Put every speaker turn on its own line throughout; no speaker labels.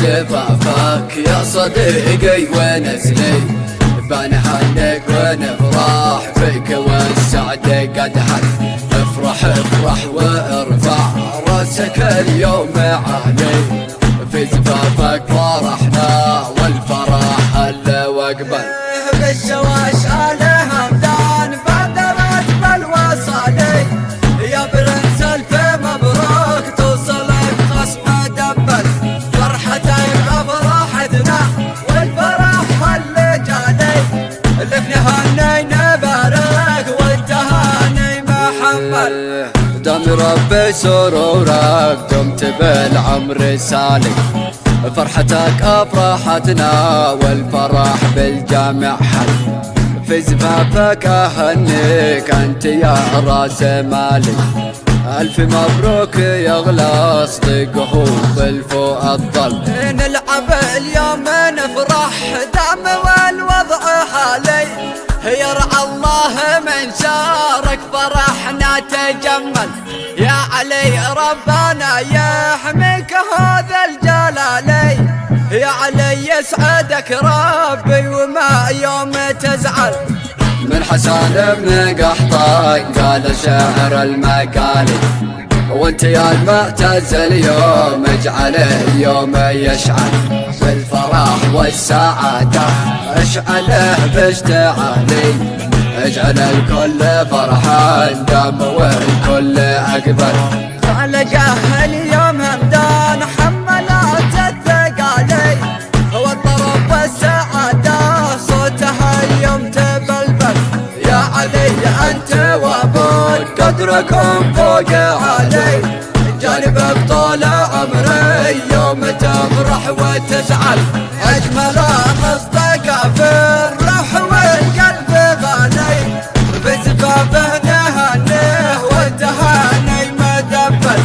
زفافك يا صديقي ونزلي، بنهنك ونفرح فيك والسعد قد حل. افرح افرح وارفع راسك اليوم عالي، في زفافك فرحنا والفرح هلا واقبل.
بالشواش آل همدان بادرت بالوصالي، يا برنس الف مبروك توصلك خصم دبل. فرحتك فرحتنا والفرح هل جالي، لك نهني نبارك والتهاني محمل.
دام ربي سرورك دمت بالعمر سالي، فرحتك افرحتنا والفرح بالجامع حل. في زفافك اهنيك انت يا راس مالي، الف مبروك يغلى صدقه بالفؤاد ظل.
نلعب اليوم نفرح دام والوضع حالي، يرعى الله من شارك فرحنا تجمل. يا علي ربنا يحميك هذا الجلالي، يا علي يسعدك ربي وما يوم تزعل.
من حسان بن قحطان قال شعر المقالي، وانت يا المعتز اليوم اجعل اليوم يشعل. بالفرح والسعادة اشعله باشتعالي، اجعل الكل فرحان دام والكل اقبل.
خلقه اليوم همدان حملات الثقالي، والطرب والسعادة صوتها اليوم تبلبل. يا علي انت وابوك قدركم فوق عالي، جانبك طول عمري يوم تفرح وتزعل. اجمل مصدق في الروح والقلب غالي، بزفافه نهنيه والتهاني مدبل.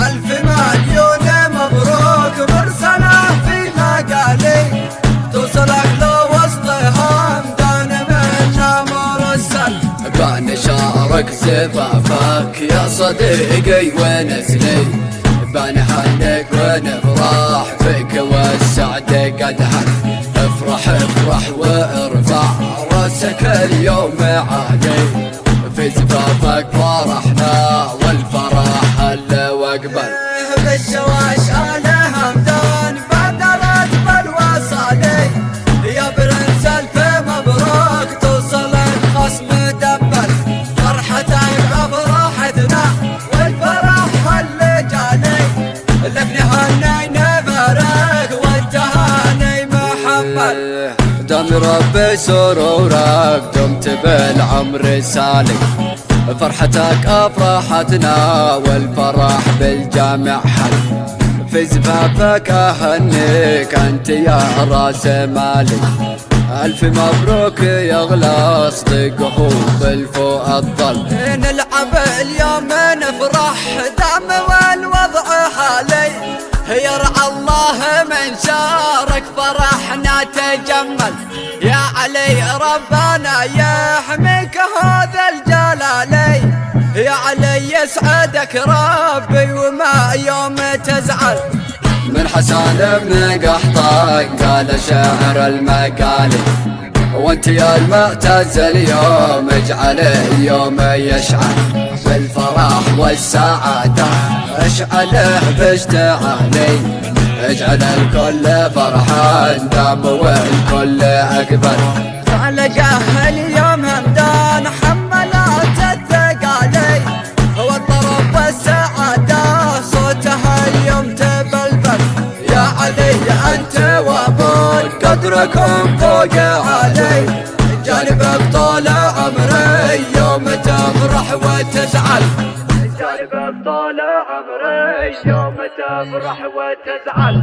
الف مليون مبروك مرسله في مقالي، توصلك لو وسطهم دان منا مرسل.
بنشارك زفافك يا صديقي ونزلي، بنهنك ونفرح فيك والسعد قد حل. افرح افرح وارفع راسك اليوم عالي، في زفافك فرحنا والفرح هلا واقبل.
بالشواش آل همدان بادرت بالوصالي، يا برنس الف مبروك توصلك خصم دبل. فرحتك فرحتنا والفرح هل جالي، لك نهني نبارك والتهاني محمل.
دام ربي سرورك دمت بالعمر سالي، فرحتك افرحتنا والفرح بالجامع حل. في زفافك اهنيك انت يا راس مالي، الف مبروك يغلى صدقه بالفؤاد ظل.
نلعب اليوم نفرح دام والوضع حالي، يرعى الله من شارك فرحنا تجمل. يا علي ربنا يحميك هذا الجلالي، يا علي يسعدك ربي وما يوم تزعل.
من حسان بن قحطان قال شعر المقالي، وانت يا المعتز اليوم اجعل اليوم يشعل. بالفرح والسعادة اشعله باشتعالي، اجعل الكل فرحان دام والكل اقبل.
خلقه اليوم همدان حملات الثقالي، والطرب والسعادة صوتها اليوم تبلبل. يا علي انت وابوك قدركم فوق عالي، جانبك طول عمري يوم تفرح وتزعل. جانبك طول عمري يوم تفرح وتزعل.